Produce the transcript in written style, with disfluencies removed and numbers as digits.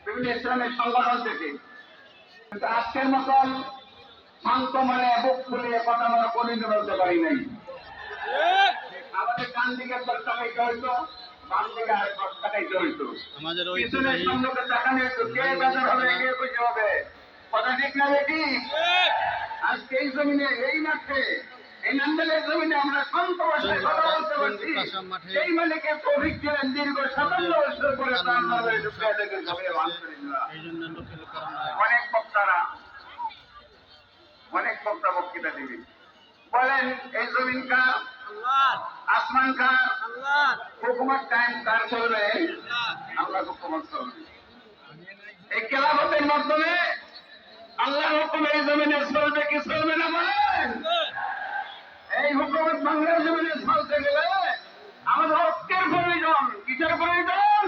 বিভিন্ন ইসলামিক সংগঠন থেকে, কিন্তু আজকের মতন শান্ত মানে বুক ফুলিয়ে কথা আমরা কোনদিন বলতে পারি নাই। আমাদের ডান দিকে 10 টাকাইতে হইতো, বাম দিকে আর 10 টাকাইতে হইতো, পিছনের সামনে তাকানো হইতো, কে বেজার হবে কে খুশি হবে। কথা ঠিক না বেটি? আজকে এই জমিনে, এই মাঠে, এই নান্দালের জমিনে আমরা শান্ত ভাষায় কথা বলতে পারছি। এই মালিকের তৌফিক দিলেন দীর্ঘ 57 বছর পরে প্রাণ ধরে ঢুকিয়ে দেখেন সবাই আলহামদুলিল্লাহ। অনেক বক্তা বক্তৃতা দিবি, বলেন এই জমিন কার? আসমান কার? হুকুমত টাইম কার চলবে? আল্লাহ হুকুমত চলবে। এই খেলাফতের মাধ্যমে আল্লাহর হুকুম এই জমিনে চলবে কি চলবে না বলেন? এই হুকুমত বাংলার জমিনে চলতে গেলে আমাদের ঐক্যের প্রয়োজন। কিসের প্রয়োজন?